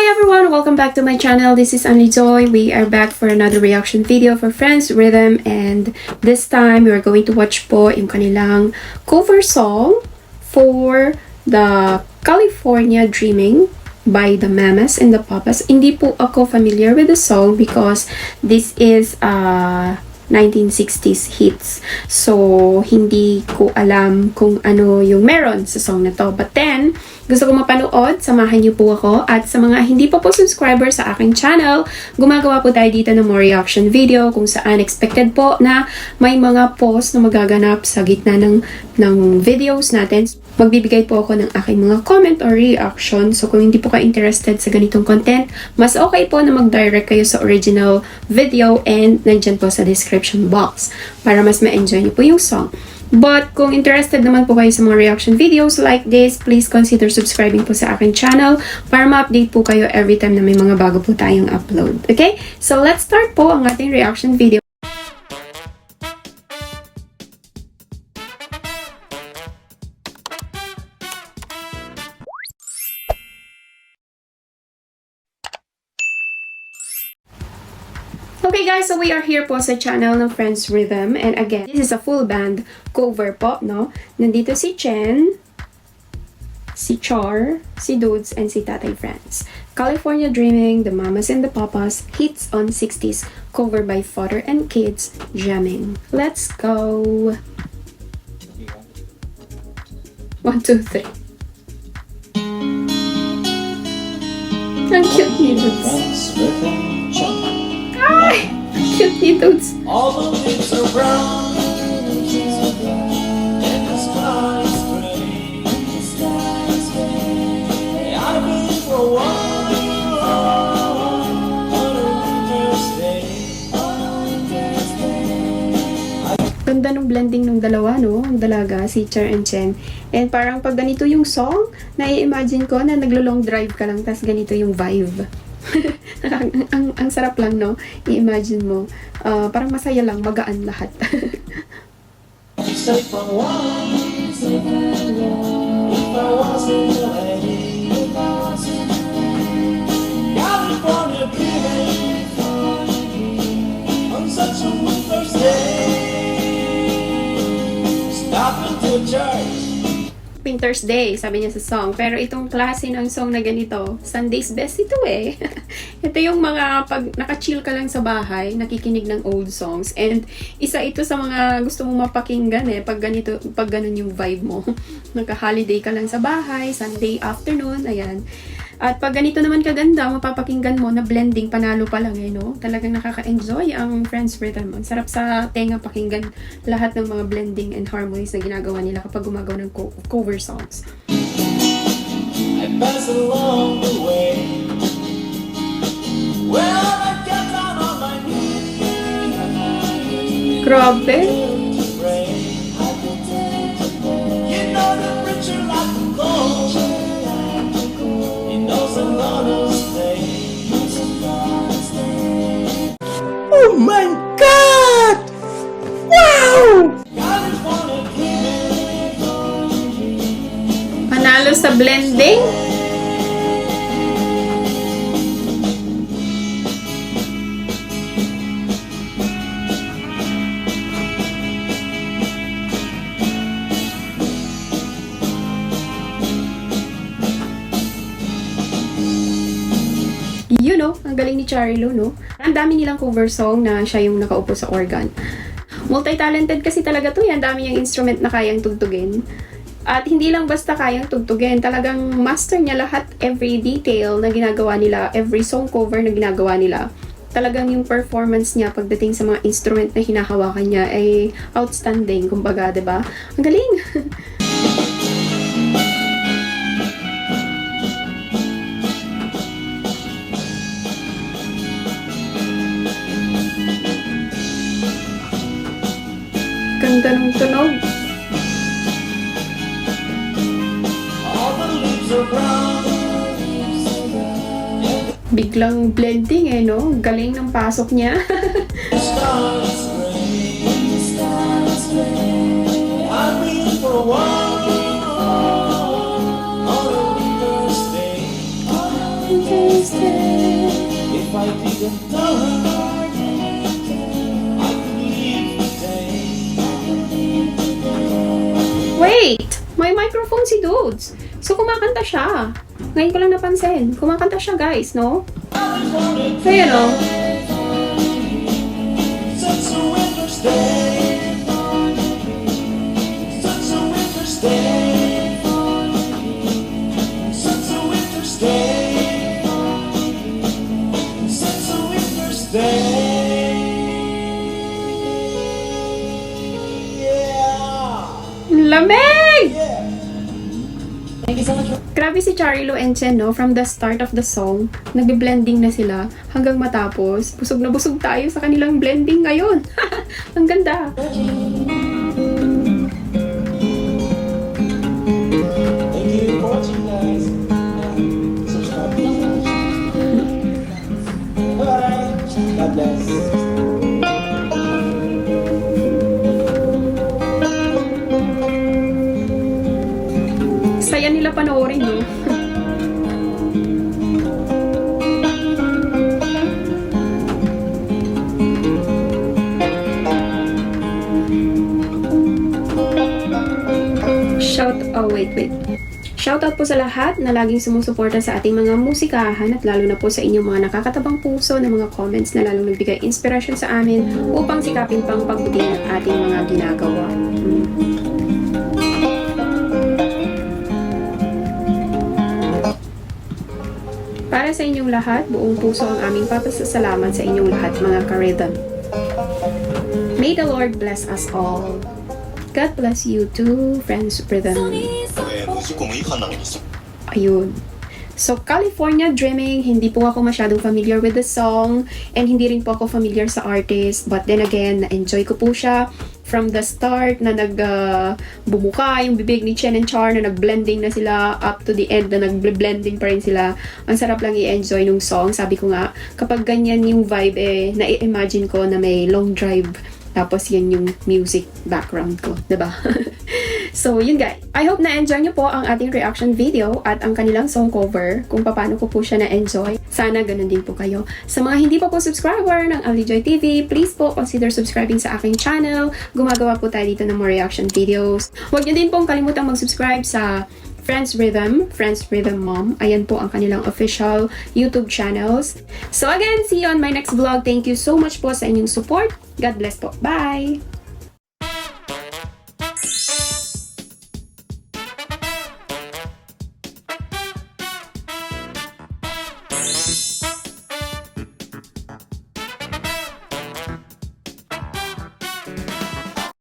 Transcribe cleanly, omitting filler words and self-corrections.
everyone! Welcome back to my channel. This is Anli Joy. We are back for another reaction video for Friends Rhythm, and this time we are going to watch po yung kanilang cover song for the California Dreaming by the Mamas and the Papas. Hindi po ako familiar with the song because this is 1960s hits. So, hindi ko alam kung ano yung meron sa song na to. But then, gusto ko mapanood, samahan niyo po ako. At sa mga hindi pa po subscriber sa aking channel, gumagawa po tayo dito ng more reaction video kung saan expected po na may mga post na magaganap sa gitna ng videos natin. Magbibigay po ako ng aking mga comment or reaction. So, kung hindi po kayo interested sa ganitong content, mas okay po na mag-direct kayo sa original video and nandyan po sa description box para mas ma-enjoy niyo po yung song. But kung interested naman po kayo sa mga reaction videos like this, please consider subscribing po sa aking channel para ma-update po kayo every time na may mga bago po tayong upload. Okay? So, let's start po ang ating reaction video. Okay guys, so we are here po sa channel ng Friends Rhythm, and again, this is a full band cover po, no? Nandito si Chen, si Char, si Dudes, and si Tatay Friends. California Dreaming, the Mamas and the Papas, hits on 60s, cover by Father and Kids, jamming. Let's go! 1, 2, 3. Ang cute ni Dudes. Ay! Cute ni Dudes. All the leaves are brown and the sky is gray. I've been for a while on a winter's day. Ganda ng blending ng dalawa, no? Ang dalaga, si Char and Chen. And parang pag ganito yung song, nai-imagine ko na naglo-long drive ka lang, tas ganito yung vibe. ang sarap lang, no? I-imagine mo. Parang masaya lang, magaan lahat. Safe and warm, if I wasn't ready. California dreaming on such a winter's day. Stopping to church. Winter's Day, sabi niya sa song. Pero itong klase ng song na ganito, Sunday's best ito eh. Ito yung mga pag naka-chill ka lang sa bahay, nakikinig ng old songs. And isa ito sa mga gusto mong mapakinggan eh, pag ganito, pag ganun yung vibe mo. Naka-holiday ka lang sa bahay, Sunday afternoon, ayan. At pag ganito naman kaganda, mapapakinggan mo na blending, panalo pa lang eh, no? Talagang nakaka-enjoy ang Friends Rhythm. Ang sarap sa tenga pakinggan lahat ng mga blending and harmonies na ginagawa nila kapag gumagawa ng cover songs. I pass along the way. Well, I get down on my knees. Grabe! You know the preacher like the gold. He knows I'm gonna stay. Oh my God! Wow! California dreaming. Panalo sa blending? You know, ang galing ni Charilo, no? Ang dami nilang cover song na siya yung nakaupo sa organ. Multi-talented kasi talaga to, yan. Dami yung instrument na kayang tugtugin. At hindi lang basta kayang tugtugin, talagang master niya lahat, every detail na ginagawa nila, every song cover na ginagawa nila. Talagang yung performance niya pagdating sa mga instrument na hinahawakan niya ay outstanding, kumbaga, 'di ba? Ang galing! Ganda ng tunog. All the leaves are brown. Biglang blending eh, no? Galing ng pasok niya. The sky is gray. I've been for a while on a winter's day. fight even done, I could leave today. Wait! May microphone si Dudes. So, kumakanta siya. Ngayon ko lang napansin. Kumakanta siya, guys, no? Kaya, no? Such a winter's day, such a winter's day, such a winter's day, such a winter's day. Yeah. Lamig! Yeah. Thank you so much. Grabe si Charilo and Chen, no? From the start of the song, nagbe-blending na sila hanggang matapos. Busog na busog tayo sa kanilang blending ngayon. Ang ganda. Thank you for watching, guys. Subscribe. Bye. God bless. Saya nila panoorin, no? Wait. Shoutout po sa lahat na laging sumusuporta sa ating mga musikahan at lalo na po sa inyong mga nakakatabang puso na mga comments na lalong nagbigay inspirasyon sa amin upang sikapin pang pagbutihin ang ating mga ginagawa. Para sa inyong lahat, buong puso ang aming papasasalamat sa inyong lahat mga ka-rhythm. May the Lord bless us all. God bless you too, friends rhythm. 息子もいい花にする Ayun. So, California Dreaming, hindi po ako masyadong familiar with the song and hindi rin po ako familiar sa artist. But then again, na-enjoy ko po siya from the start na bumuka yung bibig ni Chen and Char na nag-blending na sila up to the end na nag-blending pa rin sila. Ang sarap lang i-enjoy nung song. Sabi ko nga, kapag ganyan yung vibe na-imagine ko na may long drive tapos yan yung music background ko, diba? So, yun guys. I hope na-enjoy nyo po ang ating reaction video at ang kanilang song cover kung paano ko po siya na-enjoy. Sana ganun din po kayo. Sa mga hindi pa po subscriber ng Alijoy TV, please po consider subscribing sa aking channel. Gumagawa po tayo dito ng more reaction videos. Huwag nyo din pong kalimutang mag-subscribe sa Friends Rhythm Mom. Ayan po ang kanilang official YouTube channels. So again, see you on my next vlog. Thank you so much po sa inyong support. God bless po. Bye!